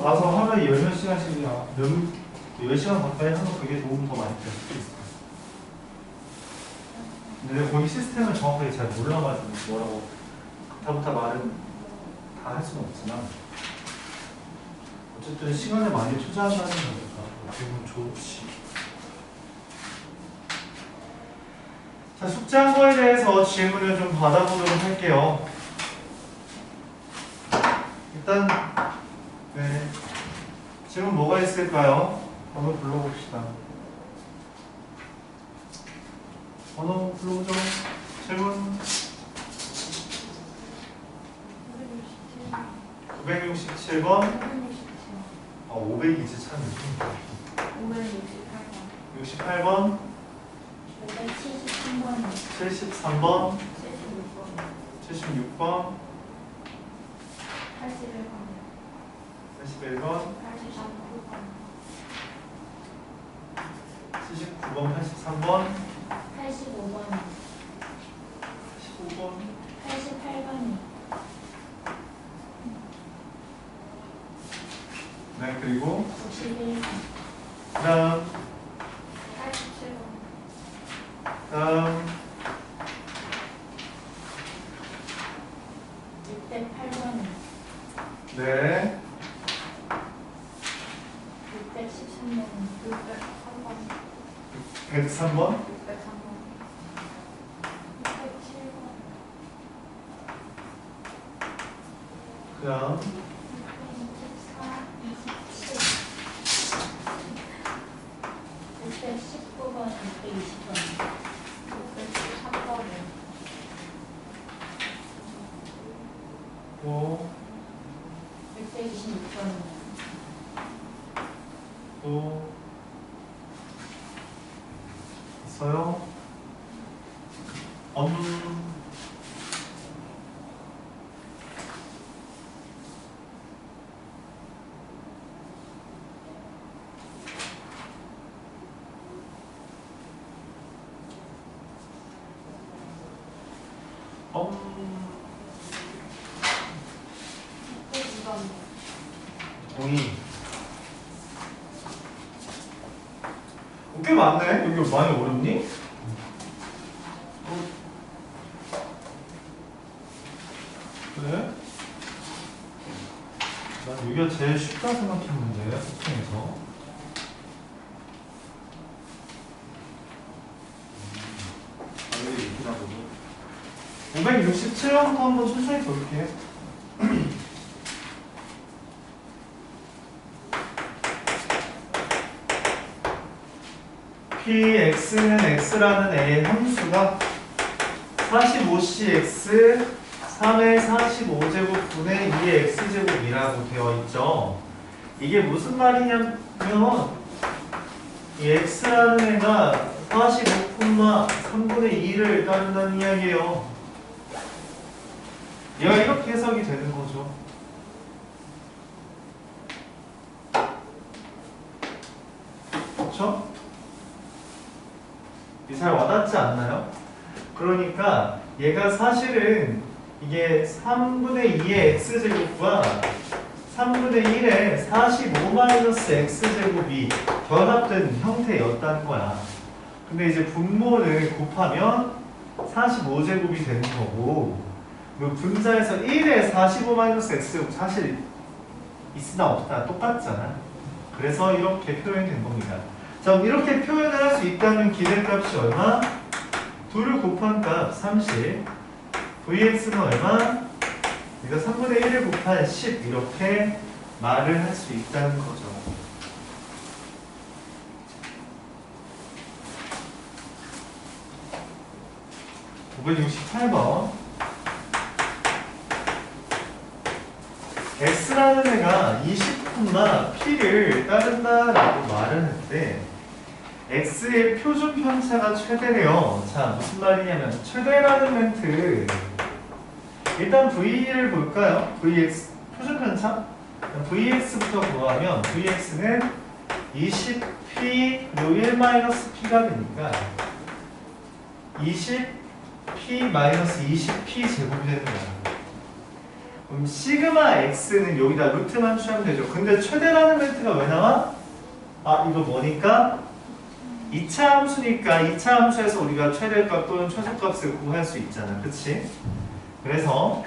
가서 하루에 10몇 시간씩이나 몇 시간 가까이 하면 그게 도움 더 많이 될 수도 있어요. 근데 내가 거기 시스템을 정확하게 잘 몰라가지고 뭐라고 다부터 말은 다 할 수는 없지만 어쨌든 시간을 많이 투자한다는 거니까 기분 좋지. 자, 숙제한 거에 대해서 질문을 좀 받아보도록 할게요. 일단 네, 질문 뭐가 있을까요? 번호 불러봅시다. 번호 불러보죠. 질문 967번. 500이지 참. 68번. 73번. 76번. 81번. 79번. 83번. 85번. 15번. 88번이. 네, 그리고 91번. 다음 87번. 다음 608번이. 네 613번. 603번. 103번 603번. 607번. 그다음 619번, 620번, 613번, 또 626번, 또 있어요? 동의. 꽤 많네. 여기 많이 어렵니? 그래? 난 여기가 제일 쉽다 생각했는데 소통에서. 567번부터 한번 천천히 볼게요. Px는 x라는 A의 함수가 45cx 3의 45제곱분의 2의 x제곱이라고 되어 있죠. 이게 무슨 말이냐면 이 x라는 애가 45,3분의 2를 따른다는 이야기예요. 얘가 이렇게 해석이 되는 거죠. 그렇죠? 잘 와닿지 않나요? 그러니까 얘가 사실은 이게 3분의 2의 x제곱과 3분의 1의 45-x제곱이 결합된 형태였다는 거야. 근데 이제 분모를 곱하면 45제곱이 되는 거고, 그 분자에서 1의 45-x제곱 사실 있으나 없다 똑같잖아. 그래서 이렇게 표현된 겁니다. 자, 이렇게 표현을 할 수 있다는 기대값이 얼마? 2를 곱한 값 30, vx는 얼마? 그러니까 3분의 1을 곱한 10 이렇게 말을 할 수 있다는 거죠. (568번) x라는 애가 20분마 p를 따른다라고 말을 했는데 x의 표준 편차가 최대래요. 자, 무슨 말이냐면 최대라는 멘트, 일단 v를 볼까요? vx 표준 편차? vx부터 구하면 vx는 20p 그리고 1-p가 되니까 20p-20p 제곱이 되는 거야. 그럼 시그마 x는 여기다 루트만 취하면 되죠. 근데 최대라는 멘트가 왜 나와? 아, 이거 뭐니까? 2차 함수니까 2차 함수에서 우리가 최대값 또는 최소값을 구할 수 있잖아. 그치? 그래서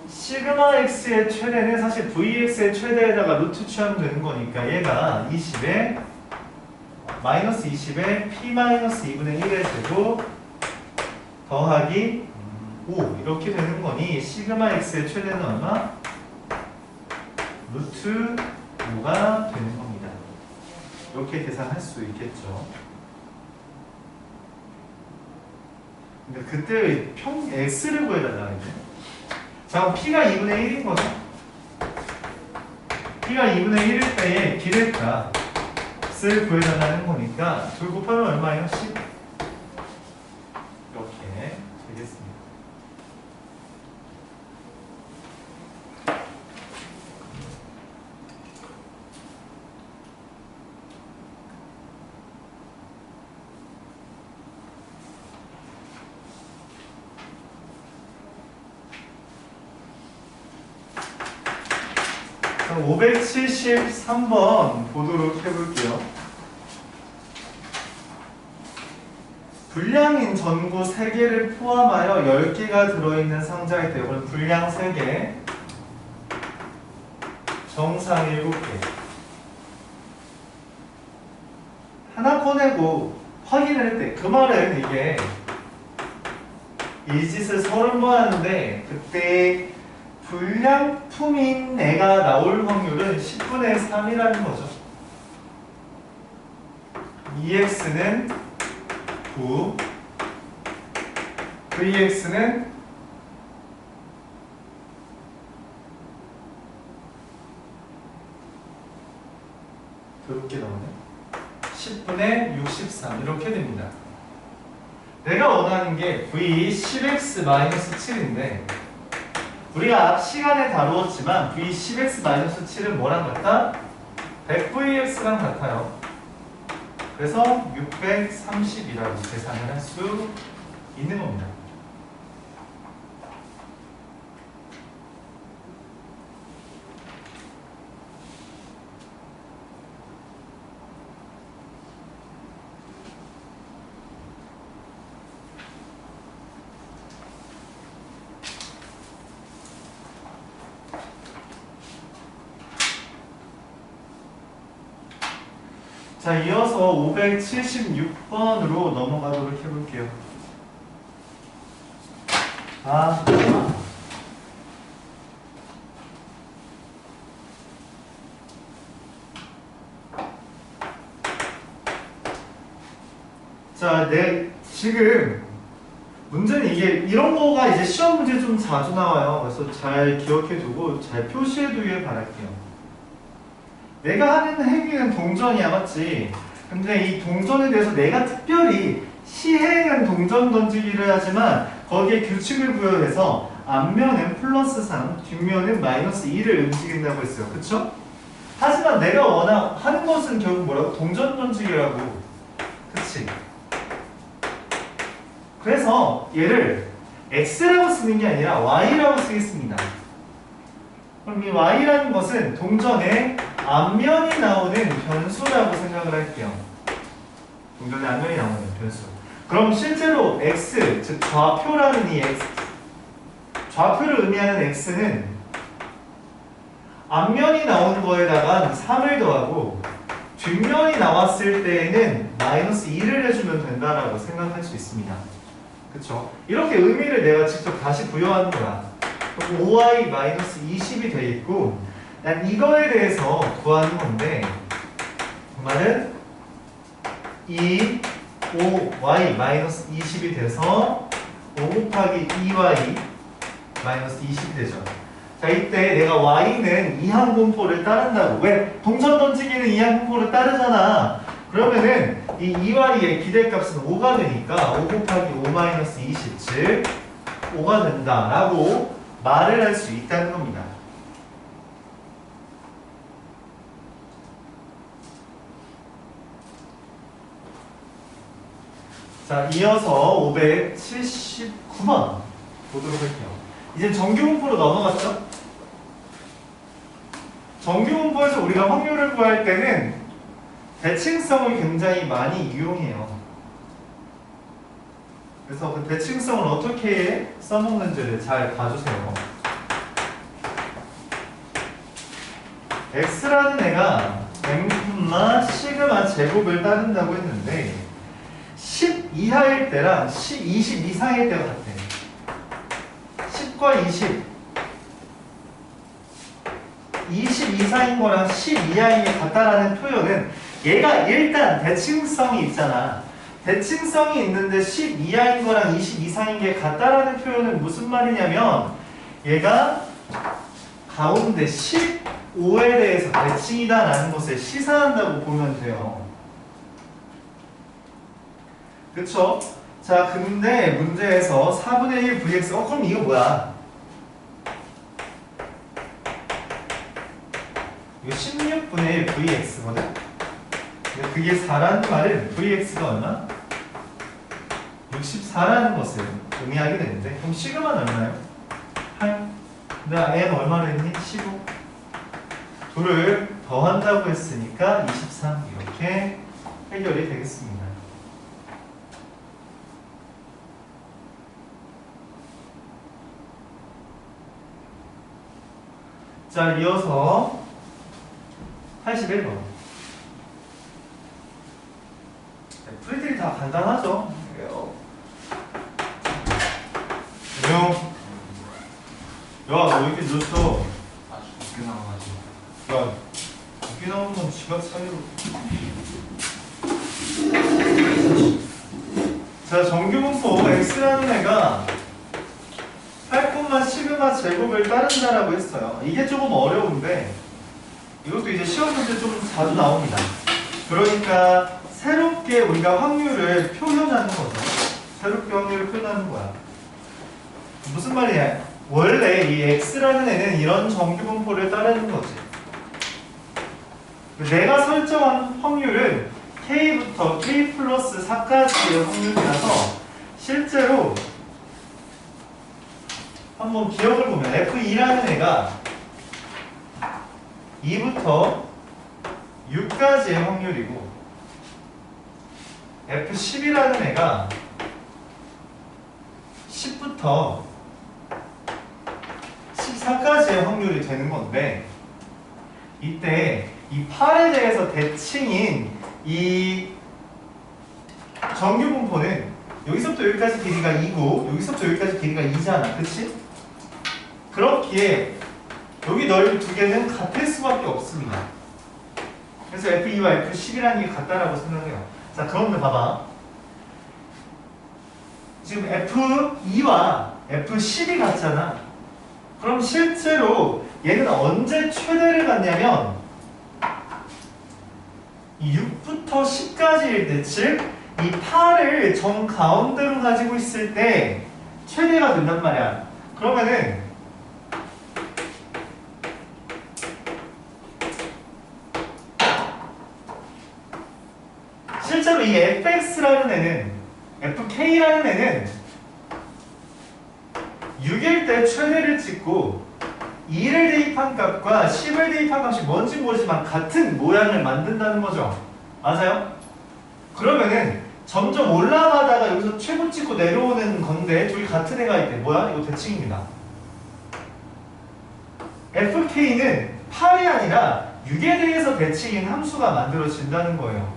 시그마 x의 최대는 사실 vx의 최대에다가 루트 취하면 되는 거니까 얘가 20에 마이너스 20에 p-2분의 1의 제곱 더하기 5 이렇게 되는 거니 시그마 x의 최대는 얼마? 루트 5가 되는 겁니다. 이렇게 계산할 수 있겠죠. 근데 그때 x를 구해달라 이제. 자, 그럼 p가 2분의 1인 거죠. p가 2분의 1일 때에 기대값을 구해달라는 거니까 둘 곱하면 얼마예요? 10. 이렇게 되겠습니다. 자, 573번 보도록 해볼게요. 불량인 전구 3개를 포함하여 10개가 들어있는 상자일 때 이건 불량 3개, 정상 7개. 하나 꺼내고 확인을 했대. 그 말은 이게 이 짓을 30번 하는데 그때 불량품인 애가 나올 확률은 10분의 3이라는 거죠. EX는 9, VX는 그렇게 나오네. 10분의 63 이렇게 됩니다. 내가 원하는 게 V 10x-7인데 우리가 앞 시간에 다루었지만 V 10x-7은 뭐랑 같다? 100VX랑 같아요. 그래서 630이라고 계산을 할 수 있는 겁니다. 자, 이어서 576번으로 넘어가도록 해볼게요. 자, 지금 문제는 이게 이런 거가 이제 시험 문제 좀 자주 나와요. 그래서 잘 기억해 두고 잘 표시해 두길 바랄게요. 내가 하는 행위는 동전이야, 맞지? 근데 이 동전에 대해서 내가 특별히 시행은 동전 던지기를 하지만 거기에 규칙을 부여해서 앞면은 플러스 3, 뒷면은 마이너스 2를 움직인다고 했어요. 그쵸? 하지만 내가 하는 것은 결국 뭐라고? 동전 던지기라고. 그치? 그래서 얘를 X라고 쓰는 게 아니라 Y라고 쓰겠습니다. 그럼 이 Y라는 것은 동전의 앞면이 나오는 변수라고 생각을 할게요. 동전의 앞면이 나오는 변수. 그럼 실제로 X, 즉 좌표라는 이 X, 좌표를 의미하는 X는 앞면이 나온 거에다가 3을 더하고 뒷면이 나왔을 때에는 마이너스 2를 해주면 된다라고 생각할 수 있습니다. 그쵸? 이렇게 의미를 내가 직접 다시 부여하는 거야. 5y-20이 돼 있고 난 이거에 대해서 구하는 건데 그 말은 5y-20이 돼서 5 곱하기 2y-20이 되죠. 자, 이때 내가 y는 이항분포를 따른다고. 왜? 동전 던지기는 이항분포를 따르잖아. 그러면은 이 2y의 기대값은 5가 되니까 5 곱하기 5-20, 즉 5가 된다라고 말을 할 수 있다는 겁니다. 자, 이어서 579번 보도록 할게요. 이제 정규분포로 넘어갔죠? 정규분포에서 우리가 확률을 구할 때는 대칭성을 굉장히 많이 이용해요. 그래서 그 대칭성을 어떻게 써먹는지를 잘 봐주세요. x라는 애가 m, 시그마 제곱을 따른다고 했는데 10 이하일 때랑 20 이상일 때가 같아. 10과 20 이상인 거랑 10 이하인 게 같다라는 표현은 얘가 일단 대칭성이 있잖아. 대칭성이 있는데 10 이하인 거랑 20 이상인 게 같다라는 표현은 무슨 말이냐면 얘가 가운데 15에 대해서 대칭이다라는 것을 시사한다고 보면 돼요. 그쵸? 자, 근데 문제에서 4분의 1 vx, 그럼 이거 뭐야? 이거 16분의 1 vx거든? 근데 그게 4라는 말은 vx가 얼마? 64라는 것을 의미하게 되는데, 그럼 시그마는 얼마예요? 8. 내가 n 얼마로 했니? 15. 둘을 더한다고 했으니까 23. 이렇게 해결이 되겠습니다. 자, 이어서 81번. 풀이들이 다 간단하죠? 야, 너 왜 이렇게 늦었어? 아주 늦게 나와가지고. 야, 늦게 나온 건 지각 사이로. 자, 정규분포 x라는 애가 8, 시그마 제곱을 따른다라고 했어요. 이게 조금 어려운데 이것도 이제 시험 문제 좀 자주 나옵니다. 그러니까 새롭게 우리가 확률을 표현하는 거죠. 새롭게 확률을 표현하는 거야. 무슨 말이냐? 원래 이 x라는 애는 이런 정규분포를 따르는 거지. 내가 설정한 확률은 k부터 k 플러스 4까지의 확률이라서 실제로 한번 기억을 보면 F2라는 애가 2부터 6까지의 확률이고 F10이라는 애가 10부터 14까지의 확률이 되는 건데 이때 이 8에 대해서 대칭인 이 정규분포는 여기서부터 여기까지 길이가 2고 여기서부터 여기까지 길이가 2잖아. 그치? 그렇기에 여기 넓이 두 개는 같을 수밖에 없습니다. 그래서 F2와 F10이라는 게 같다라고 생각해요. 자, 그런데 봐봐. 지금 F2와 F10이 같잖아. 그럼 실제로 얘는 언제 최대를 갖냐면 이 6부터 10까지일 때, 즉 이 8을 정 가운데로 가지고 있을 때 최대가 된단 말이야. 그러면은 실제로 이 fx라는 애는 fk라는 애는 6일 때 최대를 찍고 2를 대입한 값과 10을 대입한 값이 뭔지 모르지만 같은 모양을 만든다는 거죠. 맞아요? 그러면은 점점 올라가다가 여기서 최고 찍고 내려오는 건데 둘이 같은 애가 있대. 뭐야? 이거 대칭입니다. fk는 8이 아니라 6에 대해서 대칭인 함수가 만들어진다는 거예요.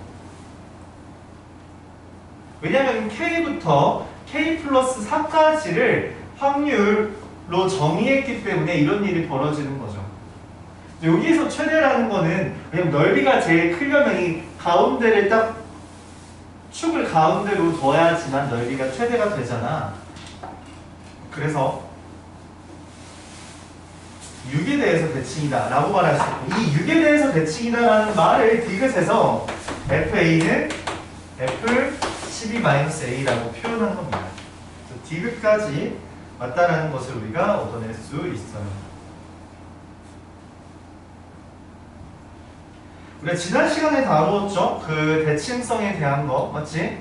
왜냐하면 k부터 k 플러스 4까지를 확률로 정의했기 때문에 이런 일이 벌어지는 거죠. 여기서 최대라는 거는 왜냐면 넓이가 제일 크려면 이 가운데를 딱 축을 가운데로 둬야지만 넓이가 최대가 되잖아. 그래서 6에 대해서 대칭이다 라고 말할 수 있고 이 6에 대해서 대칭이다 라는 말을 디귿에서 FA는 F12-A라고 표현한 겁니다. 디귿까지 맞다라는 것을 우리가 얻어낼 수 있어요. 우리가 지난 시간에 다루었죠? 그 대칭성에 대한 거, 맞지?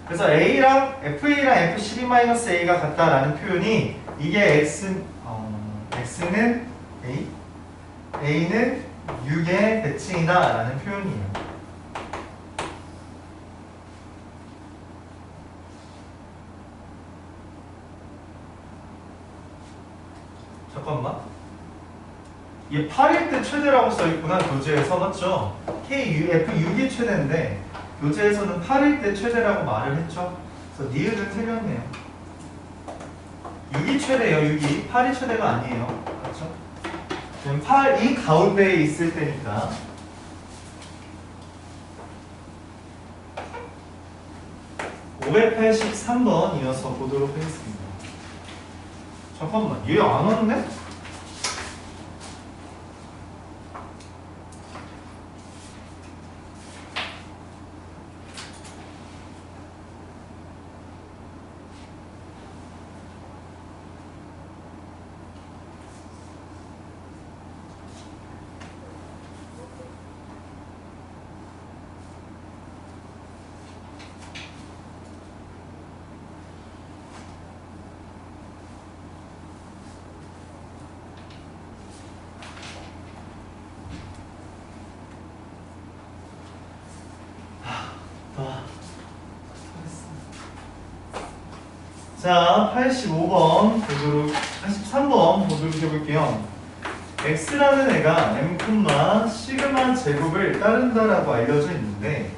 그래서 A랑 FA랑 F12-A가 같다라는 표현이 이게 x는 a, a는 6의 대칭이다 라는 표현이에요. 잠깐만. 이게 8일 때 최대라고 써있구나 교재에서. 맞죠? F6이 최대인데 교재에서는 8일 때 최대라고 말을 했죠. 그래서 니은은 틀렸네요. 6이 최대예요. 6이 8이 최대가 아니에요. 그렇죠? 그럼 8이 가운데에 있을 때니까 (583번) 이어서 보도록 하겠습니다. 잠깐만, 얘 안 왔네? 자, 85번 보도록, 83번 보도록 해볼게요. x라는 애가 m, 시그마 제곱을 따른다라고 알려져 있는데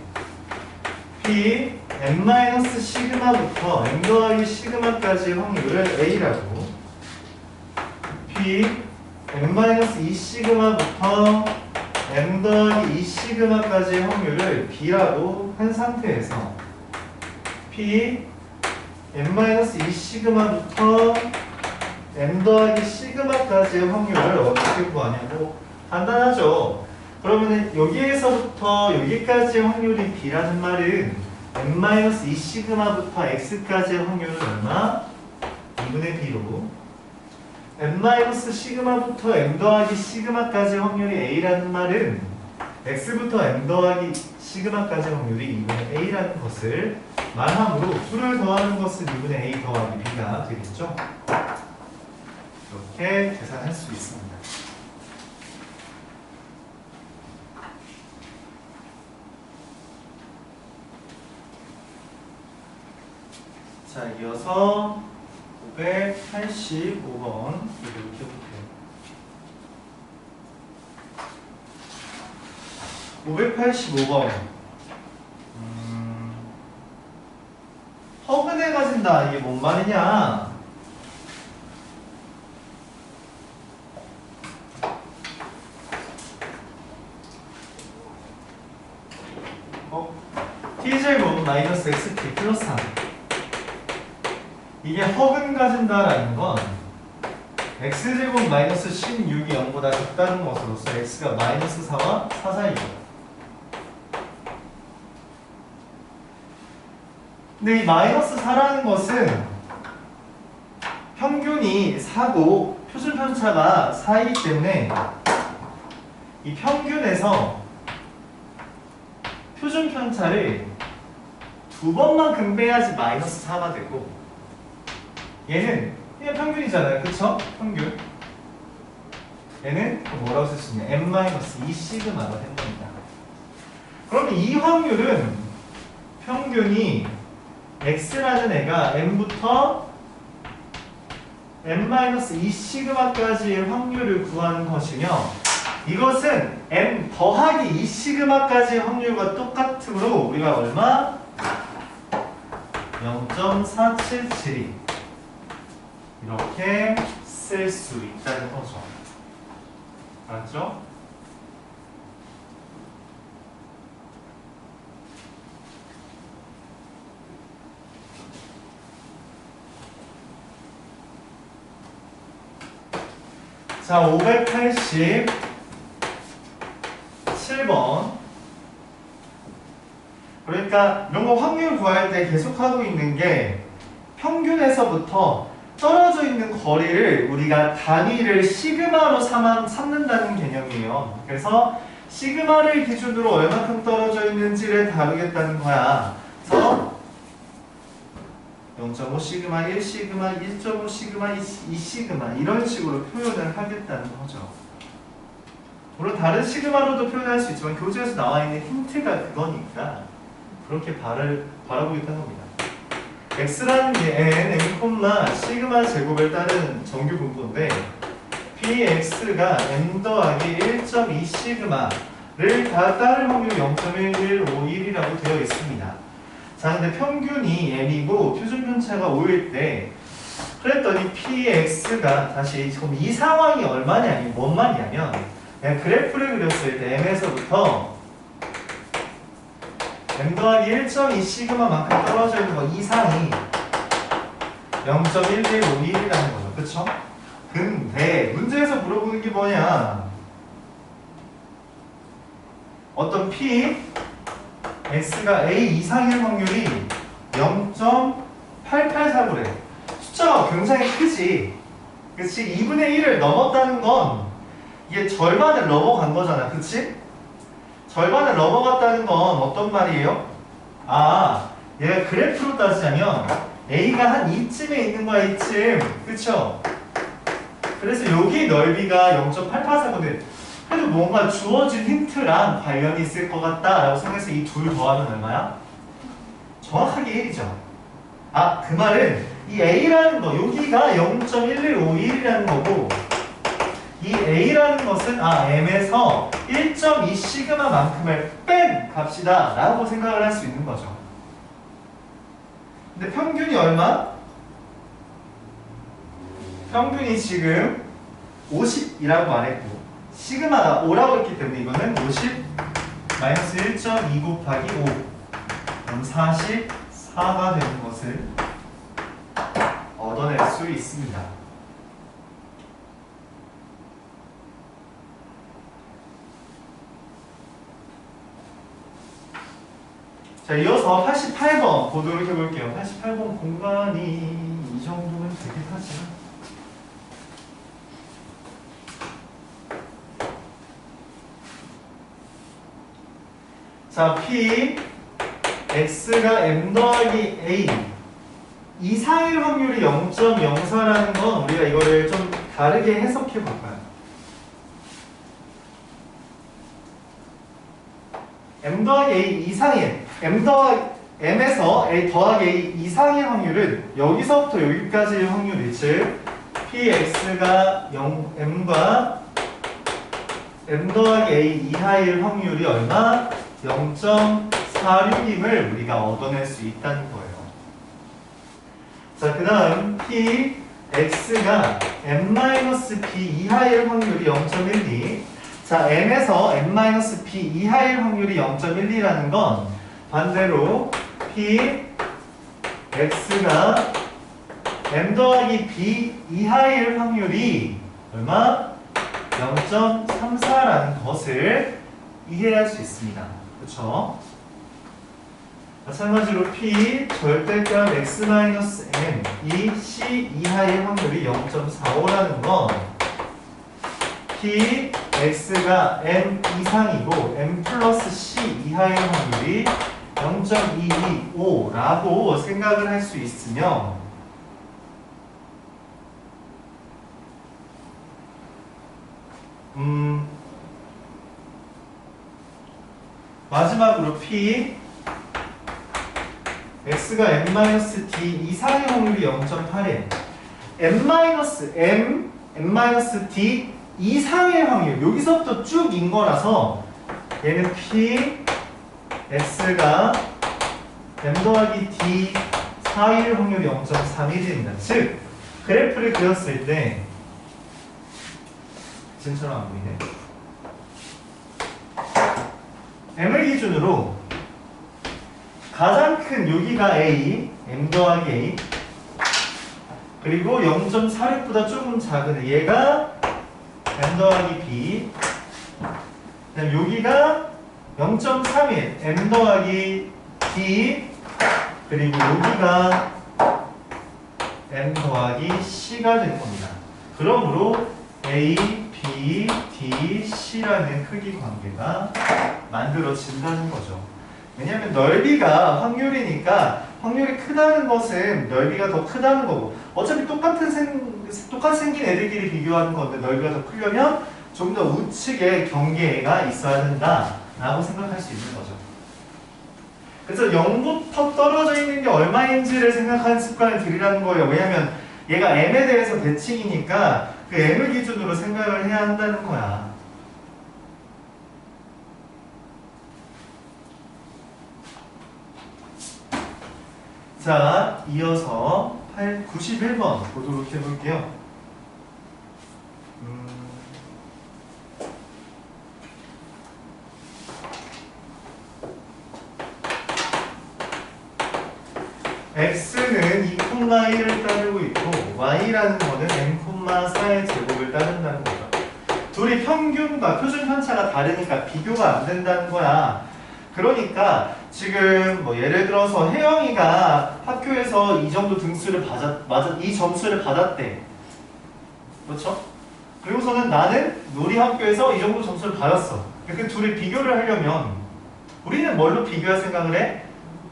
p, m- 시그마부터 m 더하기 시그마까지의 확률을 a라고, p, m-2 시그마부터 m 더하기 2 시그마까지의 확률을 b라고 한 상태에서 p, m-2 시그마부터 m 더하기 시그마까지의 확률을 어떻게 구하냐고. 간단하죠. 그러면 여기에서부터 여기까지의 확률이 b라는 말은 m-2 시그마부터 x까지의 확률은 얼마? 2분의 b로, m- 시그마부터 m 더하기 시그마까지의 확률이 a라는 말은 x부터 m 더하기 시그마까지의 확률이 2분의 a라는 것을 말함으로 둘을 더하는 것은 2분의 a 더하기 b가 되겠죠. 이렇게 계산할 수 있습니다. 자, 이어서 585번 이렇게 볼게요. 585번. 허근에 가진다. 이게 뭔 말이냐? t제곱 마이너스 xt 플러스 3. 이게 허근 가진다라는 건 x제곱 마이너스 16이 0보다 작다는 것으로서 x가 마이너스 4와 4 사이죠. 근데 이 마이너스 4라는 것은 평균이 4고 표준 편차가 4이기 때문에 이 평균에서 표준 편차를 2번만큼 빼야지 마이너스 4가 되고, 얘는 그냥 평균이잖아요. 그쵸? 평균. 얘는 뭐라고 쓸 수 있냐? m-2 시그마가 된 겁니다. 그러면 이 확률은 평균이 x라는 애가 m부터 m-2 시그마까지의 확률을 구하는 것이며, 이것은 m 더하기 2 시그마까지의 확률과 똑같으므로 우리가 얼마? 0.477 이렇게 쓸 수 있다는 거죠. 알았죠? 자, 587번. 그러니까 이런 거 확률 구할 때 계속 하고 있는 게 평균에서부터 떨어져 있는 거리를 우리가 단위를 시그마로 삼는다는 개념이에요. 그래서 시그마를 기준으로 얼마큼 떨어져 있는지를 다루겠다는 거야. 그래서 0.5 시그마, 1 시그마, 1.5 시그마, 2 시그마 이런 식으로 표현을 하겠다는 거죠. 물론 다른 시그마로도 표현할 수 있지만 교재에서 나와 있는 힌트가 그거니까 그렇게 바라보겠다는 겁니다. x라는 게 n, m, 시그마 제곱에 따른 정규 분포인데 px가 m 더하기 1.2 시그마를 다 따를 확률 0.1151이라고 되어 있습니다. 자, 근데 평균이 m이고 표준 편차가 5일 때 그랬더니 px가 다시 그럼 이 상황이 얼마냐면 뭔 말이냐면 그냥 그래프를 그렸을 때 m에서부터 m 더하기 1.2 시그마만큼 떨어져 있는 거 이상이 0.1151이라는 거죠. 그쵸? 근데 문제에서 물어보는 게 뭐냐? 어떤 p x가 a 이상일 확률이 0.884그래. 숫자가 굉장히 크지. 그치? 2분의 1을 넘었다는 건 이게 절반을 넘어간 거잖아. 그치? 절반을 넘어갔다는 건 어떤 말이에요? 아, 얘가 그래프로 따지자면 a가 한 이쯤에 있는 거야, 이쯤. 그쵸? 그래서 여기 넓이가 0.884거든. 그래도 뭔가 주어진 힌트랑 관련이 있을 것 같다라고 생각해서 이 둘 더하면 얼마야? 정확하게 1이죠. 아, 그 말은 이 a라는 거, 여기가 0.1151이라는 거고 이 a라는 것은 m에서 1.2 시그마만큼을 뺀 값이다 라고 생각을 할 수 있는 거죠. 근데 평균이 얼마? 평균이 지금 50이라고 말했고 시그마가 5라고 했기 때문에 이거는 50 마이너스 1.2 곱하기 5 그럼 44가 되는 것을 얻어낼 수 있습니다. 자, 이어서 88번 보도록 해볼게요. 88번 공간이 이 정도면 되긴 하지만 자, P X가 M 더하기 A 이상일 확률이 0.04라는 건 우리가 이거를 좀 다르게 해석해 볼까요? M 더하기 A 이상일 M에서 A 더하기 A 이상일 확률은 여기서부터 여기까지의 확률이 즉 PX가 M과 M 더하기 A 이하일 확률이 얼마? 0.46임을 우리가 얻어낼 수 있다는 거예요. 자, 그 다음 P, X가 M-P 이하일 확률이 0.12. 자, M에서 M-P 이하일 확률이 0.12라는 건 반대로 P, X가 M 더하기 B 이하일 확률이 얼마? 0.34라는 것을 이해할 수 있습니다. 그쵸? 마찬가지로 P 절대값 X-M 이 C 이하의 확률이 0.45라는 건 P X가 M 이상이고 M 플러스 C 이하의 확률이 0.225라고 생각을 할 수 있으며 마지막으로 P X가 M-D 이상의 확률이 0.8에 M-D 이상의 확률 여기서부터 쭉인 거라서 얘는 P X가 M 더하기 D 사이의 확률이 0.31입니다. 즉 그래프를 그렸을 때 지금처럼 안 보이네. M을 기준으로 가장 큰 여기가 A, M 더하기 A 그리고 0.46보다 조금 작은 얘가 M 더하기 B 그 다음 여기가 0.31 M 더하기 D 그리고 여기가 M 더하기 C가 될 겁니다. 그러므로 A, B, D, C라는 크기 관계가 만들어진다는 거죠. 왜냐하면 넓이가 확률이니까 확률이 크다는 것은 넓이가 더 크다는 거고 어차피 똑같이 생긴 애들끼리 비교하는 건데 넓이가 더 크려면 좀 더 우측에 경계가 있어야 된다라고 생각할 수 있는 거죠. 그래서 0부터 떨어져 있는 게 얼마인지를 생각하는 습관을 들이라는 거예요. 왜냐면 얘가 m에 대해서 대칭이니까 그 m을 기준으로 생각을 해야 한다는 거야. 자, 이어서 91번 보도록 해볼게요. x는 2,1을 따르고 있고 y라는 거는 n,4의 제곱을 따른다는 거죠. 둘이 평균과 표준 편차가 다르니까 비교가 안 된다는 거야. 그러니까 지금 뭐 예를 들어서 혜영이가 학교에서 이 정도 등수를 이 점수를 받았대. 그렇죠? 그리고서는 나는 놀이 학교에서 이 정도 점수를 받았어. 그 둘이 비교를 하려면 우리는 뭘로 비교할 생각을 해?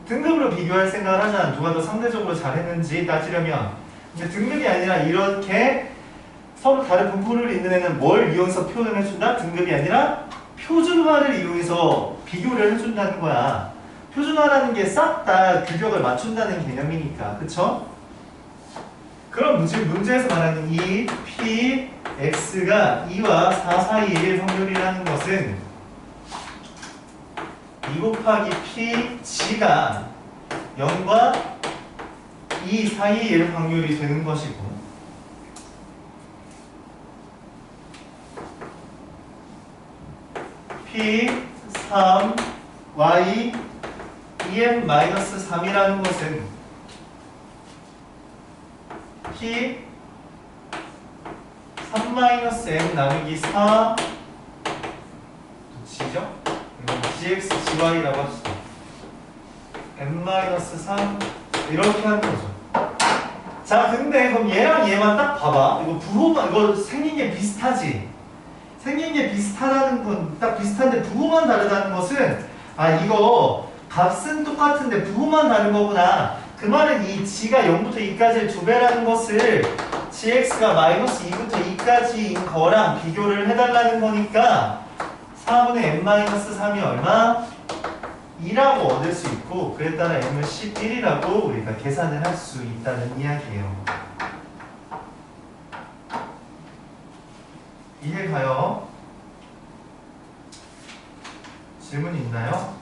등급으로 비교할 생각을 하잖아. 누가 더 상대적으로 잘했는지 따지려면. 근데 등급이 아니라 이렇게 서로 다른 분포를 있는 애는 뭘 이용해서 표현을 해준다? 등급이 아니라 표준화를 이용해서 비교를 해준다는 거야. 표준화라는 게 싹 다 규격을 맞춘다는 개념이니까. 그쵸? 그럼 문제에서 말하는 이 P, X가 2와 4 사이의 확률이라는 것은 2 곱하기 P, G가 0과 2 사이의 확률이 되는 것이고 P, 3, Y, EM-3이라는 것은 P, 3-M 나누기 4 G죠? gx, gy라고 합시다. n-3 이렇게 하는 거죠. 자, 근데 그럼 얘랑 얘만 딱 봐봐. 이거 부호만 이거 생긴 게 비슷하지? 생긴 게 비슷하다는 건 딱 비슷한데 부호만 다르다는 것은 이거 값은 똑같은데 부호만 다른 거구나. 그 말은 이 g가 0부터 2까지의 2배라는 것을 gx가 마이너스 2부터 2까지인 거랑 비교를 해달라는 거니까 4분의 n-3이 얼마? 2라고 얻을 수 있고 그에 따라 m은 11이라고 우리가 계산을 할 수 있다는 이야기예요. 이해가요? 질문 있나요?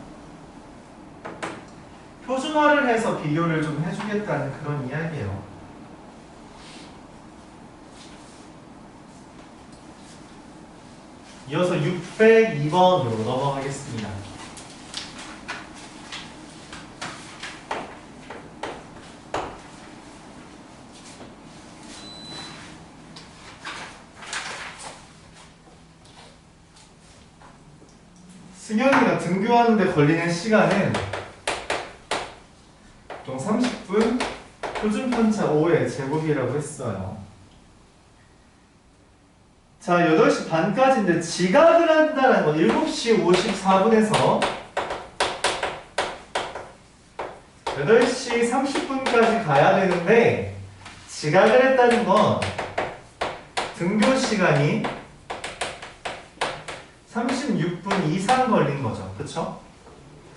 표준화를 해서 비교를 좀 해주겠다는 그런 이야기예요. 이어서 602번으로 넘어가겠습니다. 승현이가 등교하는데 걸리는 시간은 보통 30분, 표준 편차 5의 제곱이라고 했어요. 자, 8시 반까지인데 지각을 한다는 건 7시 54분에서 8시 30분까지 가야 되는데 지각을 했다는 건 등교 시간이 36분 이상 걸린 거죠. 그쵸?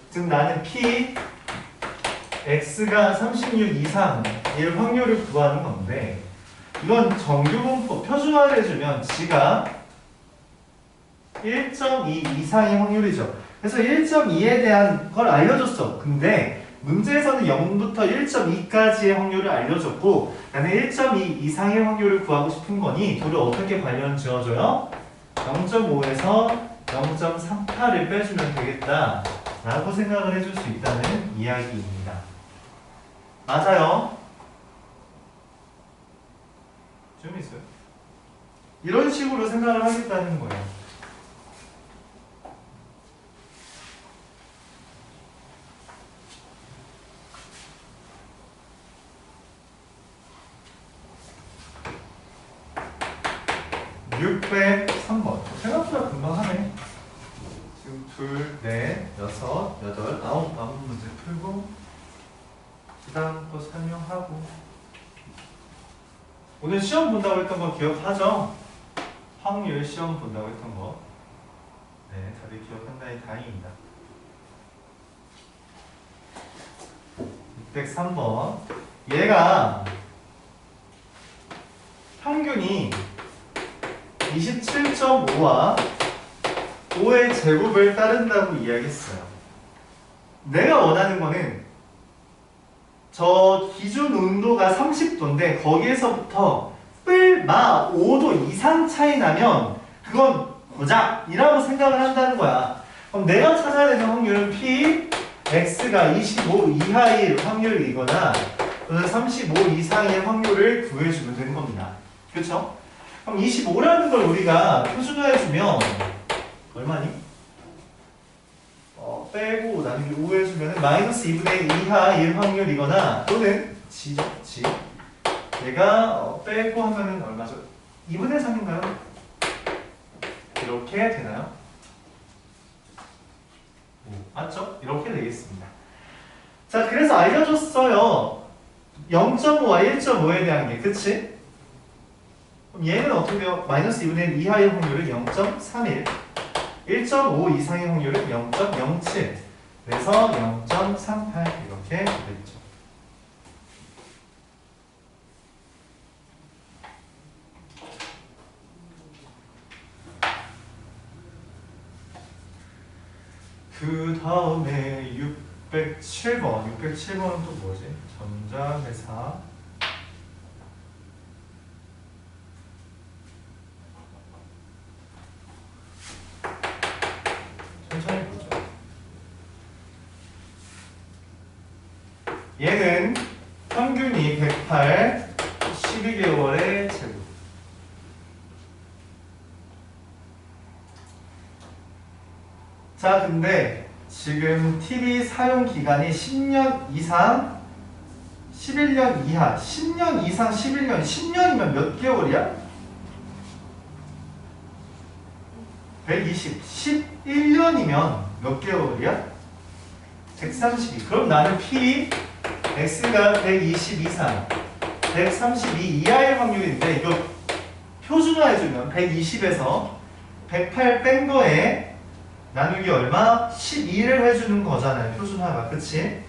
즉 나는 P, X가 36 이상일 확률을 구하는 건데 이건 정규분포 표준화를 해주면 G가 1.2 이상의 확률이죠. 그래서 1.2에 대한 걸 알려줬어. 근데 문제에서는 0부터 1.2까지의 확률을 알려줬고 나는 1.2 이상의 확률을 구하고 싶은 거니 둘을 어떻게 관련 지어줘요? 0.5에서 0.38을 빼주면 되겠다 라고 생각을 해줄 수 있다는 이야기입니다. 맞아요? 좀 있어요. 이런 식으로 생각을 하겠다는 거예요. (603번) 생각보다 금방 하네. 지금 2, 4, 6, 8, 9 문제 풀고 그 다음 거 설명하고. 오늘 시험 본다고 했던 거 기억하죠? 확률 시험 본다고 했던 거. 네, 다들 기억한다니 다행입니다. 603번. 얘가 평균이 27.5와 5의 제곱을 따른다고 이야기했어요. 내가 원하는 거는 저 기준 온도가 30도인데 거기에서부터 뿔마 5도 이상 차이 나면 그건 고작이라고 생각을 한다는 거야. 그럼 내가 찾아야 되는 확률은 P, X가 25 이하일 확률이거나 또는 35 이상의 확률을 구해주면 되는 겁니다. 그렇죠? 그럼 25라는 걸 우리가 표준화해주면 얼마니? 빼고 나누기 5 해주면 마이너스 2분의 1 이하일 확률이거나 또는 G죠? G. 얘가 빼고 하면은 얼마죠? 2분의 3인가요? 이렇게 되나요? 맞죠? 이렇게 되겠습니다. 자, 그래서 알려줬어요. 0.5와 1.5에 대한 게, 그치? 그럼 얘는 어떻게 돼요? 마이너스 2분의 1 이하의 확률은 0.31, 1.5 이상의 확률은 0.07, 그래서 0.38 이렇게 되겠죠. 그 다음에 607번. 607번은 또 뭐지? 전자회사. 천천히 보죠. 얘는 평균이 108, 12개월의 제곱. 자, 근데 지금 TV 사용 기간이 10년 이상, 11년 이하, 10년 이상, 11년, 10년이면 몇 개월이야? 120, 11년이면 몇 개월이야? 132. 그럼 나는 P, X가 120 이상, 132 이하일 확률인데 이거 표준화해주면 120에서 108 뺀 거에 나누기 얼마? 12를 해주는 거잖아요. 표준화가. 그치?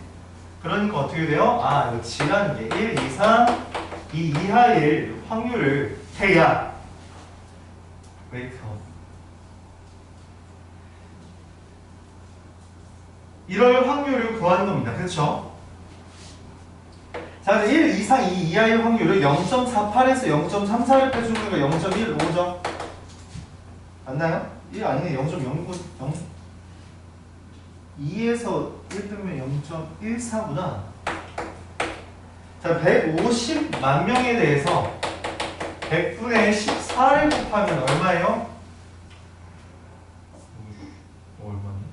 그러니까 어떻게 돼요? 아, 이거 G라는 게 1 이상, 2 이하일 확률을 해야 웨이크업. 이럴 확률을 구하는 겁니다. 그쵸? 자, 1 이상, 2 이하일 확률을 0.48에서 0.34를 빼주는 거 0.15죠? 맞나요? 1 아니네. 0.09, 2에서 1 빼면 0.14구나. 자, 150만 명에 대해서 100분의 14를 곱하면 얼마예요? 얼마니?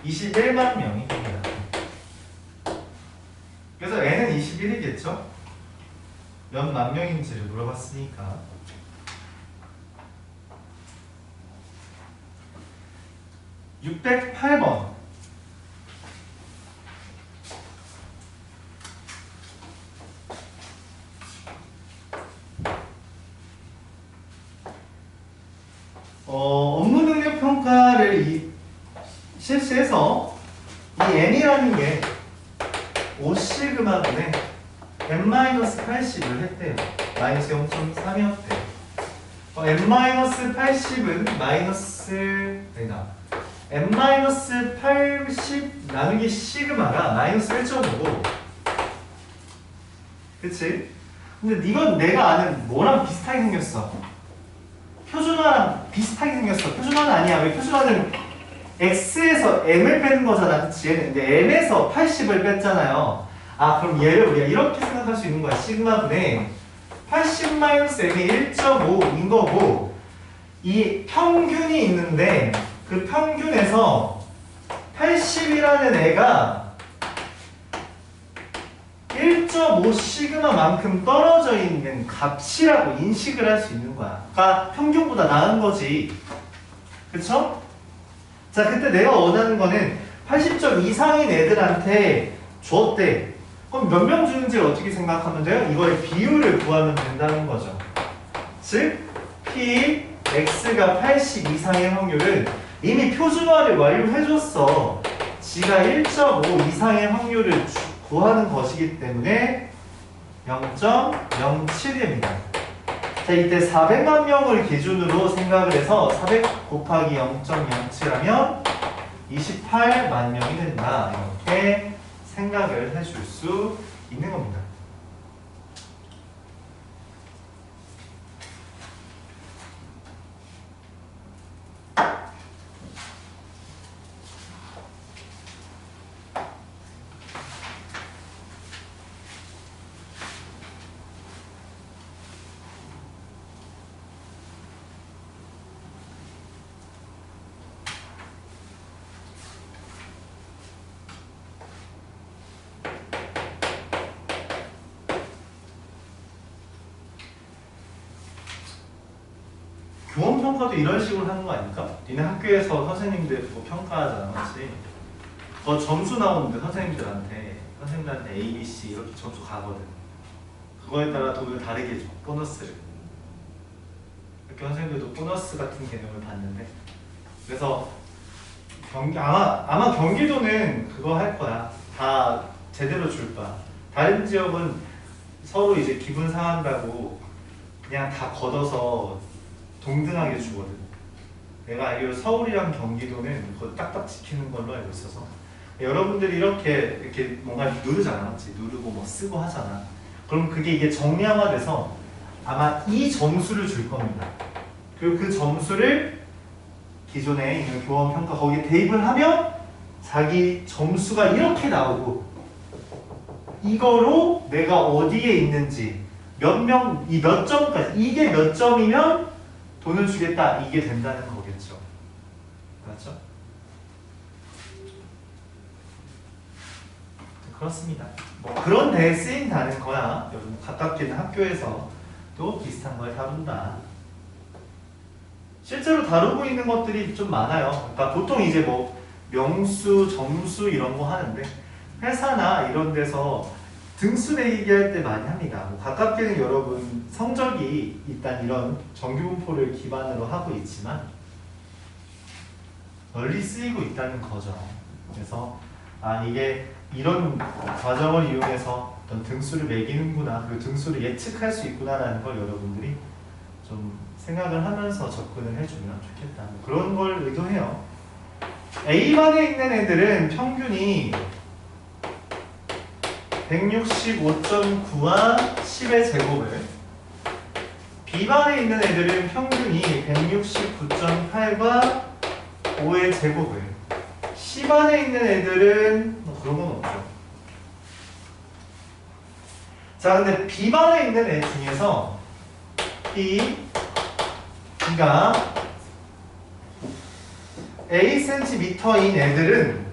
21만 명이 됩니다. 그래서 n은 21이겠죠? 몇 만 명인지를 물어봤으니까. (608번) 업무 능력 평가를 실시해서 이 n이라는 게 5시그마분의 n-80을 했대요. 마이너스 0.3이었대요. n-80은 마이너스 n-80 나누기 시그마가 마이너스 1.5고, 그치? 근데 이건 내가 아는 뭐랑 비슷하게 생겼어? 표준화랑 비슷하게 생겼어. 표준화는 아니야. 왜? 표준화는 x에서 m을 빼는 거잖아. 그치? 근데 m에서 80을 뺐잖아요. 아, 그럼 얘를 우리가 이렇게 생각할 수 있는 거야. 시그마분의 80-m이 1.5인 거고, 이 평균이 있는데 그 평균에서 80이라는 애가 1.5 시그마만큼 떨어져 있는 값이라고 인식을 할 수 있는 거야. 그러니까 평균보다 나은 거지. 그쵸? 자, 그때 내가 원하는 거는 80점 이상인 애들한테 줬대. 그럼 몇 명 주는지를 어떻게 생각하면 돼요? 이거의 비율을 구하면 된다는 거죠. 즉, P, X가 80 이상의 확률은 이미 표준화를 완료해줬어. G가 1.5 이상의 확률을 구하는 것이기 때문에 0.07입니다. 자, 이때 400만 명을 기준으로 생각을 해서 400 곱하기 0.07하면 28만 명이 된다. 이렇게 생각을 해줄 수 있는 겁니다. 교원평가도 이런 식으로 하는 거 아닐까? 니네 학교에서 선생님들 뭐 평가하잖아, 맞지? 점수 나오는데 선생님들한테 A, B, C 이렇게 점수 가거든. 그거에 따라 돈을 다르게 줘, 보너스를. 이렇게 선생님들도 보너스 같은 개념을 받는데, 그래서 아마 경기도는 그거 할 거야. 다 제대로 줄 거야. 다른 지역은 서로 이제 기분 상한다고 그냥 다 걷어서 동등하게 주거든. 내가 알기로 서울이랑 경기도는 그거 딱딱 지키는 걸로 알고 있어서 여러분들이 이렇게 뭔가 누르잖아, 맞지? 누르고 뭐 쓰고 하잖아. 그럼 이게 정량화돼서 아마 이 점수를 줄 겁니다. 그리고 그 점수를 기존에 있는 교원평가 거기에 대입을 하면 자기 점수가 이렇게 나오고 이거로 내가 어디에 있는지 몇 점까지 이게 몇 점이면 돈을 주겠다 이게 된다는 거겠죠. 맞죠? 그렇습니다. 뭐 그런 데에 쓰인다는 거야. 여러분 가깝게는 학교에서도 비슷한 걸 다룬다. 실제로 다루고 있는 것들이 좀 많아요. 그러니까 보통 이제 뭐 명수, 점수 이런 거 하는데 회사나 이런 데서 등수 내기 할 때 많이 합니다. 뭐 가깝게는 여러분 성적이 일단 이런 정규분포를 기반으로 하고 있지만 널리 쓰이고 있다는 거죠. 그래서 이게 이런 과정을 이용해서 어떤 등수를 매기는구나, 그리고 등수를 예측할 수 있구나라는 걸 여러분들이 좀 생각을 하면서 접근을 해주면 좋겠다. 뭐 그런 걸 의도해요. A반에 있는 애들은 평균이 165.9와 10의 제곱을, B반에 있는 애들은 평균이 169.8과 5의 제곱을, C반에 있는 애들은 뭐 그런 건 없죠. 자, 근데 B반에 있는 애 중에서 B가 Acm인 애들은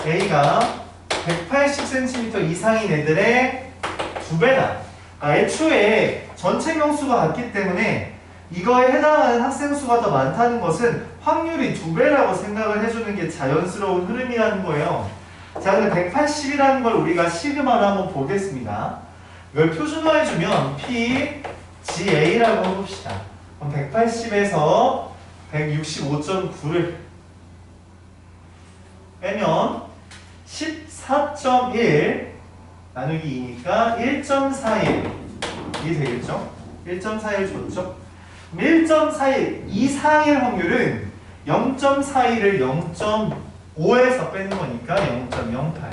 A가 180cm 이상인 애들의 2배다. 애초에 전체 명수가 같기 때문에 이거에 해당하는 학생 수가 더 많다는 것은 확률이 2배라고 생각을 해주는 게 자연스러운 흐름이라는 거예요. 자, 근데 180이라는 걸 우리가 시그마로 한번 보겠습니다. 이걸 표준화해주면 PGA라고 해봅시다. 그럼 180에서 165.9를 빼면 14.1 나누기 2니까 1.41이 되겠죠? 1.41 줬죠? 1.41 이상의 확률은 0.41을 0.5에서 빼는 거니까 0.08.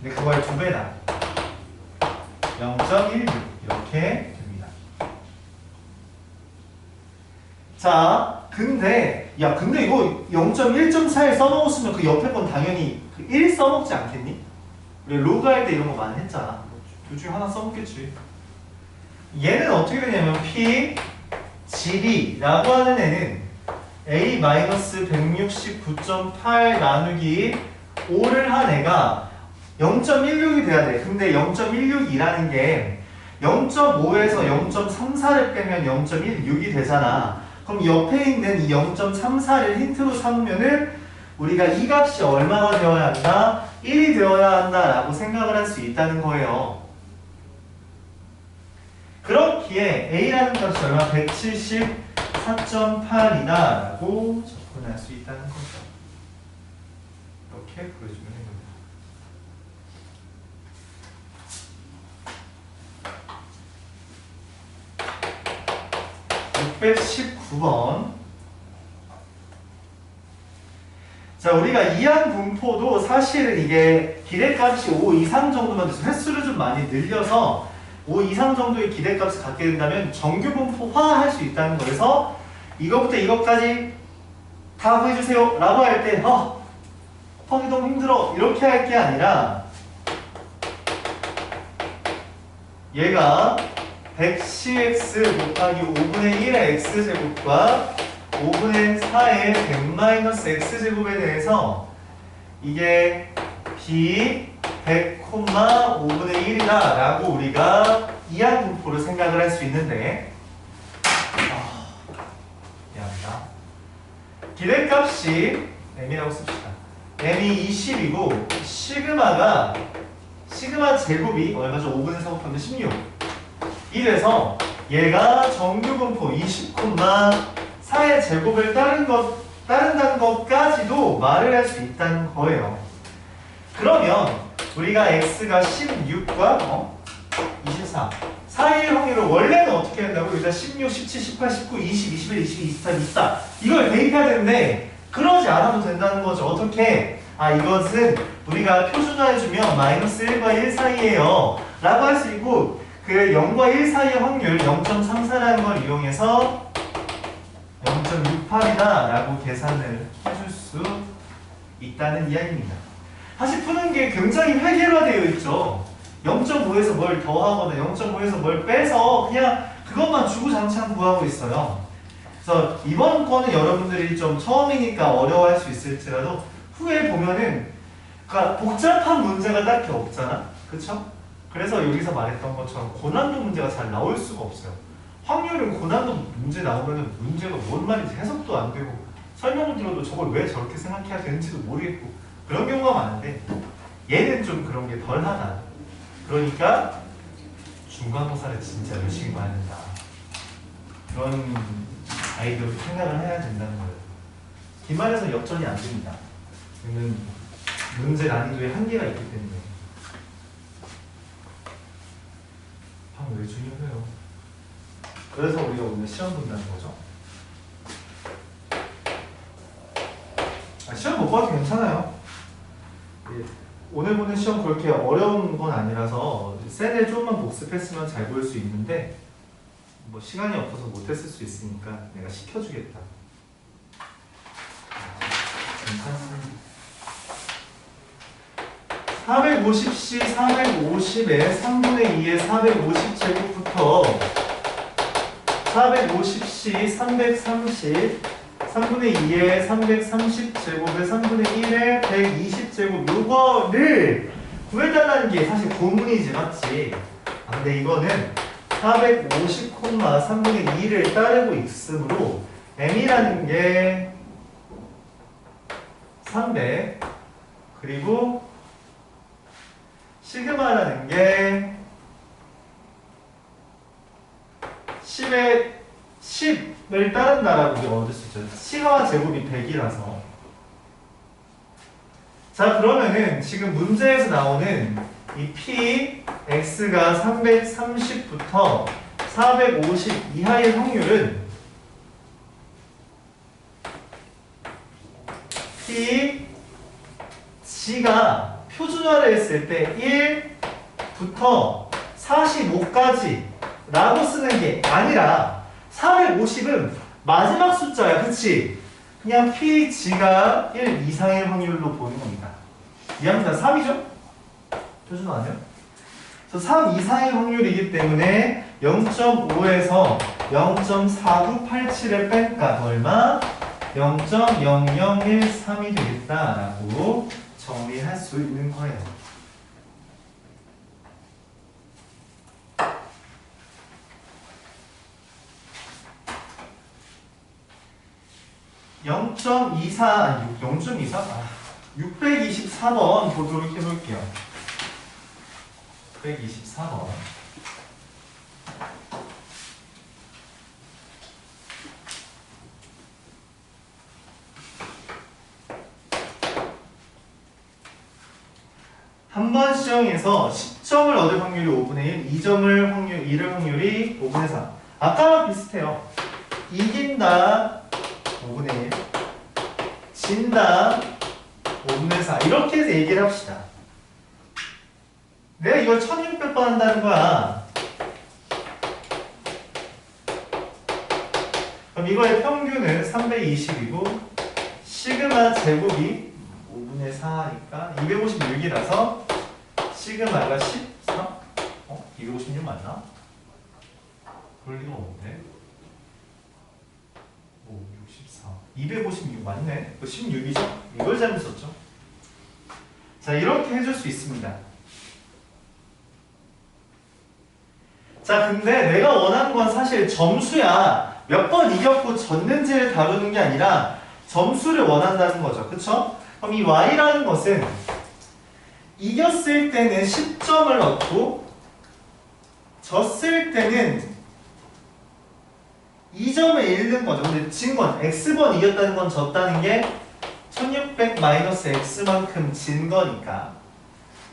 근데 그거의 2배다. 0.16 이렇게 됩니다. 자, 근데 이거 0.1.4에 써놓았으면 그 옆에 건 당연히 1 써먹지 않겠니? 우리 로그 할 때 이런 거 많이 했잖아. 둘 중에 하나 써먹겠지. 얘는 어떻게 되냐면 P GB라고 하는 애는 A-169.8 나누기 5를 한 애가 0.16이 돼야 돼. 근데 0.16이라는 게 0.5에서 0.34를 빼면 0.16이 되잖아. 그럼 옆에 있는 이 0.34를 힌트로 삼으면은 우리가 이 값이 얼마가 되어야 한다? 1이 되어야 한다라고 생각을 할 수 있다는 거예요. 그렇기에 A라는 값이 얼마? 174.8이다라고 접근할 수 있다는 거죠. 이렇게 보여주면 됩니다. 619번. 자, 우리가 이항 분포도 사실은 이게 기대값이 5 이상 정도만 돼서 횟수를 좀 많이 늘려서 5 이상 정도의 기대값을 갖게 된다면 정규 분포화 할 수 있다는 거에서 이것부터 이것까지 다 구해주세요 라고 할 때 곱하기 너무 힘들어 이렇게 할 게 아니라 얘가 100cx 곱하기 5분의 1의 x제곱과 5분의 4의 100-x제곱에 대해서 이게 b 100,5분의 1이다 라고 우리가 이항 분포를 생각을 할 수 있는데 미안합니다. 기대값이 m이라고 씁시다. m이 20이고 시그마 제곱이 얼마죠? 5분의 4 곱하면 16 이래서 얘가 정규 분포 20,4의 제곱을 따른다는 것까지도 말을 할 수 있다는 거예요. 그러면 우리가 x가 16과 24 사이의 확률을 원래는 어떻게 한다고? 여기다 16, 17, 18, 19, 20, 21, 22, 23, 24 이걸 대입해야 되는데 그러지 않아도 된다는 거죠. 어떻게? 이것은 우리가 표준화해주면 -1과 1 사이에요 라고 할 수 있고 그 0과 1 사이의 확률 0.34라는 걸 이용해서 0.68이다 라고 계산을 해줄 수 있다는 이야기입니다. 사실 푸는 게 굉장히 회계화되어 있죠. 0.5에서 뭘 더하거나 0.5에서 뭘 빼서 그냥 그것만 주구장창 구하고 있어요. 그래서 이번 거는 여러분들이 좀 처음이니까 어려워할 수 있을지라도 후에 보면은 그러니까 복잡한 문제가 딱히 없잖아. 그쵸? 그래서 여기서 말했던 것처럼 고난도 문제가 잘 나올 수가 없어요. 확률은 고난도 문제 나오면은 문제가 뭔 말인지 해석도 안 되고 설명을 들어도 저걸 왜 저렇게 생각해야 되는지도 모르겠고 그런 경우가 많은데 얘는 좀 그런 게 덜하다. 그러니까 중간고사를 진짜 열심히 봐야 된다. 그런 아이들을 생각을 해야 된다는 거예요. 기말에서 역전이 안 됩니다. 왜냐면 문제 난이도에 한계가 있기 때문에. 왜 중요해요? 그래서 우리가 오늘 시험 본다는 거죠. 시험 못 봐도 괜찮아요. 오늘 보는 시험 그렇게 어려운 건 아니라서 셀에 조금만 복습했으면 잘 볼 수 있는데 뭐 시간이 없어서 못했을 수 있으니까 내가 시켜주겠다. 괜찮습니다. 450C 450에 3분의 2의 450제곱부터 450C 330 3분의 2의 330제곱에 3분의 1의 120제곱 요거를 구해달라는 게 사실 고문이지 맞지? 근데 이거는 450, 3분의 2를 따르고 있으므로 m이라는 게 300 그리고 시그마라는 게 10을 따른다라고 우리가 얻을 수 있죠. 시그마 제곱이 100이라서. 자, 그러면은 지금 문제에서 나오는 이 P, X가 330부터 450 이하의 확률은 P, G가 표준화를 했을 때 1부터 45까지 라고 쓰는 게 아니라 450은 마지막 숫자야. 그치? 그냥 PG가 1 이상의 확률로 보는 겁니다. 이해합니다. 3이죠? 표준화 아니요? 그래서 3 이상의 확률이기 때문에 0.5에서 0.4987을 뺀 값 얼마? 0.0013이 되겠다라고 정리할 수 있는 거예요. (0.24) 624번 보도록 해볼게요. 624번. 한 번 시정에서 10점을 얻을 확률이 5분의 1, 2점을 잃을 확률이 5분의 3. 아까랑 비슷해요. 이긴다 5분의 1, 진다 5분의 4. 이렇게 해서 얘기를 합시다. 내가 이걸 1600번 한다는 거야. 그럼 이거의 평균은 320이고 시그마 제곱이 5분의 4니까 256이라서 시그마가 13? 256 맞나? 그럴 리가 없는데. 5, 64. 256 맞네. 그 16이죠? 이걸 잘못 썼죠. 자, 이렇게 해줄 수 있습니다. 자, 근데 내가 원하는 건 사실 점수야. 몇 번 이겼고 졌는지를 다루는 게 아니라 점수를 원한다는 거죠. 그쵸? 그럼 이 y라는 것은 이겼을 때는 10점을 얻고 졌을 때는 2점을 잃는 거죠. 근데 진 건 x번 이겼다는 건 졌다는 게 1600 마이너스 x만큼 진 거니까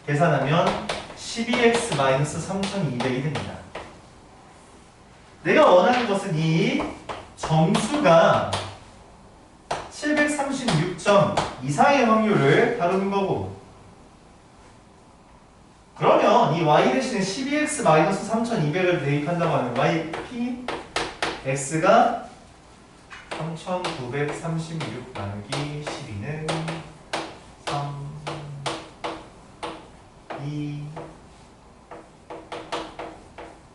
계산하면 12x 마이너스 3200이 됩니다. 내가 원하는 것은 이 점수가 736점 이상의 확률을 다루는 거고, 그러면 이 y 대신에 12x 마이너스 3200을 대입한다고 하면 y p x가 3936 나누기 12는 3, 2,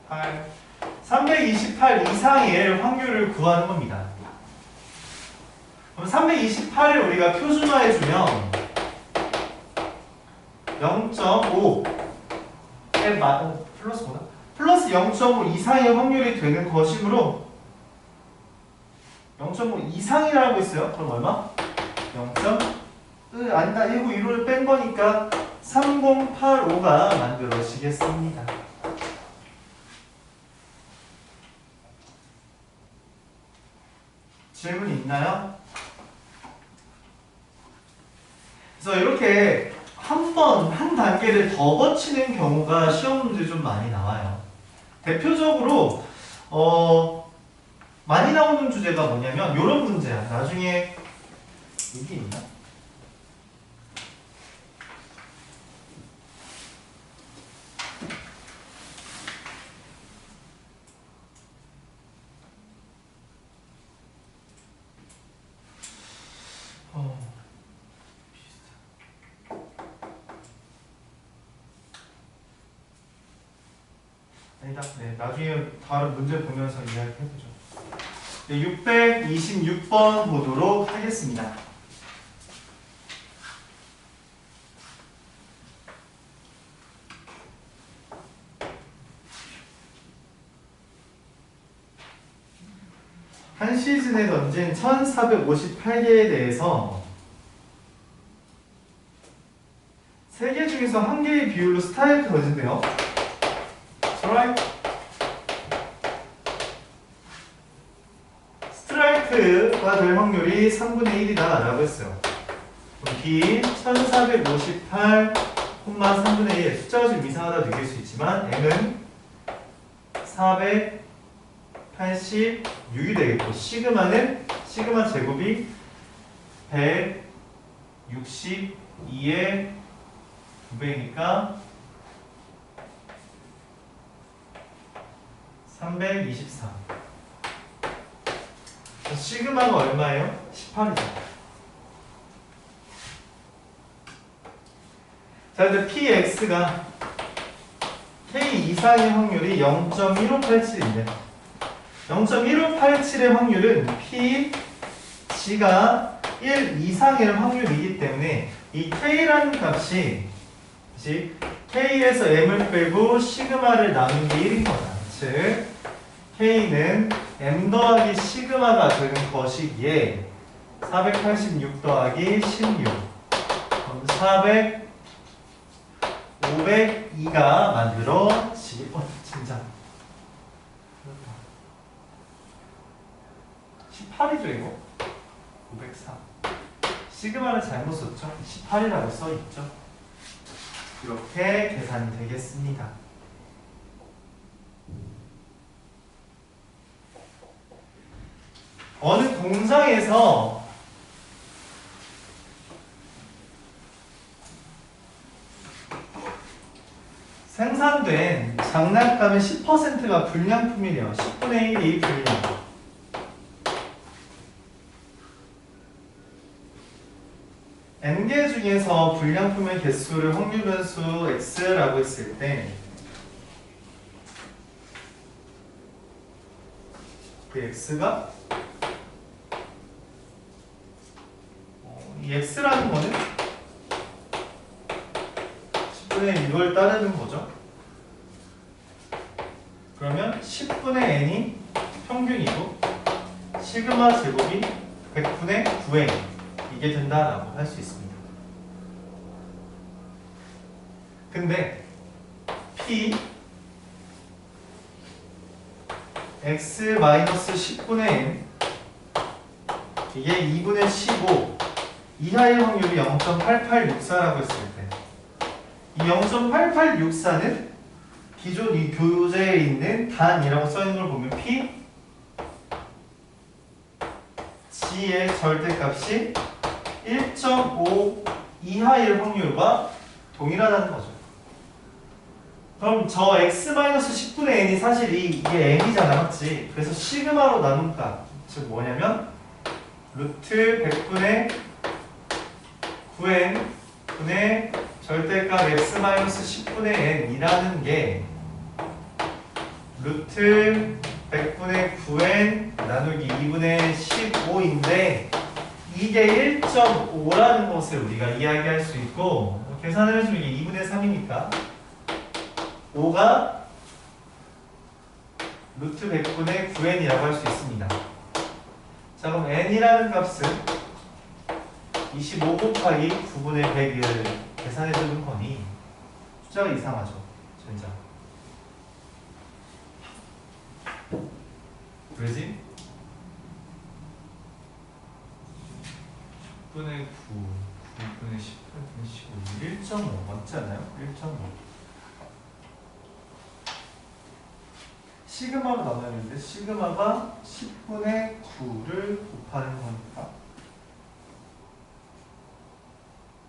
8 328 이상의 확률을 구하는 겁니다. 그럼 328을 우리가 표준화해주면 0.5 플러스보다 플러스 0.5 이상의 확률이 되는 것이므로 0.5 이상이라고 했어요. 그럼 얼마? 0. 아니다. 1구 1호를 뺀 거니까 3085가 만들어지겠습니다. 질문 있나요? 그래서 이렇게 한 단계를 더 거치는 경우가 시험 문제 좀 많이 나와요. 대표적으로 많이 나오는 주제가 뭐냐면 이런 문제야. 나중에 여기 있나? 아니다. 네, 나중에 다른 문제 보면서 이야기해보죠. 네, 626번 보도록 하겠습니다. 한 시즌에 던진 1458개에 대해서 3개 중에서 1개의 비율로 스트라이크 던진대요. 스트라이크가 될 확률이 3분의 1이다 라고 했어요. B 1458, 3분의 1. 숫자가 좀 이상하다 느낄 수 있지만 M은 486이 되겠고, 시그마는 시그마 제곱이 162의 2배니까 324. 시그마가 얼마예요? 18이죠. 자, 근데 px가 k 이상의 확률이 0.1587인데 0.1587의 확률은 p g가 1 이상일 확률이기 때문에 이 K라는 값이 즉 K에서 M을 빼고 시그마를 나눈 게 1인 거다. 즉 K는 M 더하기 시그마가 되는 것이기에 486 더하기 16 그럼 502가 만들어지기 진짜 18이죠 이거? 503 시그마를 잘못 썼죠? 18이라고 써있죠? 이렇게 계산이 되겠습니다. 어느 공장에서 생산된 장난감의 10%가 불량품이래요. 10분의 1이 불량. n개 중에서 불량품의 개수를 확률 변수 x라고 했을 때 그 x가 이 x라는 거는 10분의 1을 따르는 거죠. 그러면 10분의 n이 평균이고 시그마 제곱이 100분의 9n 이게 된다라고 할 수 있습니다. 근데 p x-10분의 n 이게 2분의 15 이하의 확률이 0.8864라고 했을 때 이 0.8864는 기존 이 교재에 있는 단이라고 써있는 걸 보면 p g의 절대값이 1.5 이하일 확률과 동일하다는 거죠. 그럼 저 x-10분의 n이 사실 이게 n이잖아, 맞지? 그래서 시그마로 나눈 값, 즉 뭐냐면 루트 100분의 9n 분의 절대값 x-10분의 n이라는 게 루트 100분의 9n 나누기 2분의 15인데 이게 1.5라는 것을 우리가 이야기할 수 있고 계산을 해주면 이게 2분의 3이니까 5가 루트 100분의 9n이라고 할 수 있습니다. 자 그럼 n이라는 값은 25 곱하기 9분의 100을 계산해주는 거니 숫자가 이상하죠. 진짜 왜지? 10분의 9, 9분의 10, 8분의 15 1.5 맞지 않나요? 1.5 시그마로 나눠야 되는데 시그마가 10분의 9를 곱하는 거니까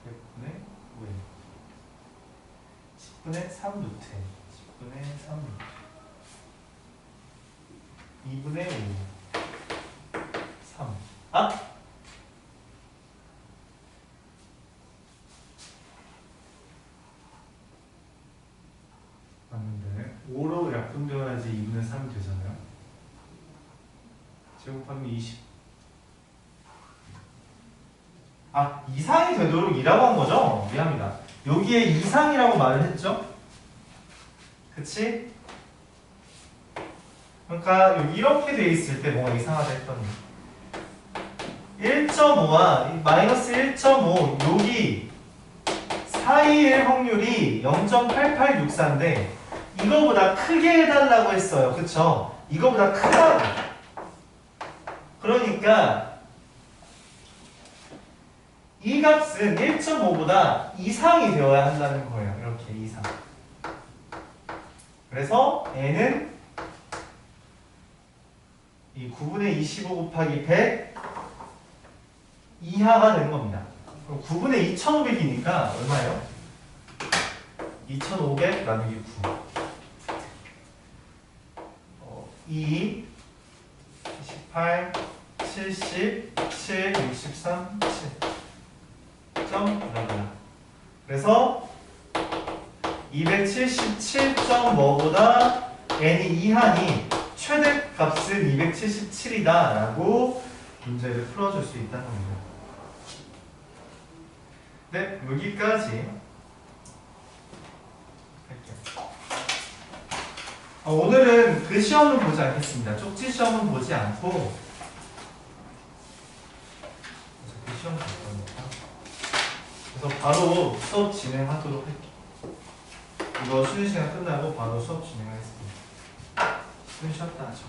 100분의 9에 10분의 3루트 10분의 3루트 2분의 5 3 아! 맞는데 5로 약분되어야지 2분의 3이 되잖아요. 제곱하면 20 이상이 되도록 2라고 한 거죠? 미안합니다. 여기에 이상이라고 말을 했죠? 그치? 그러니까 여기 이렇게 돼 있을 때 뭐가 이상하다 했더니 1.5와 마이너스 1.5 여기 사이의 확률이 0.8864인데 이거보다 크게 해달라고 했어요. 그쵸? 이거보다 크다고. 그러니까 이 값은 1.5보다 이상이 되어야 한다는 거예요. 이렇게 이상. 그래서 n은 이 9분의 25 곱하기 100 이하가 되는 겁니다. 그럼 9분의 2500이니까 얼마예요? 2500 나누기 9 2 28 70 7 63 7 점 그래서 277.뭐보다 n이 이하니 최대값은 277이다 라고 문제를 풀어줄 수 있다는 겁니다. 네, 여기까지 할게요. 오늘은 그 시험은 보지 않겠습니다. 쪽지 시험은 보지 않고 그 시험 볼 거니까. 그래서 바로 수업 진행하도록 할게요. 이거 쉬는 시간 끝나고 바로 수업 진행하겠습니다. 숨 쉬었다 하죠.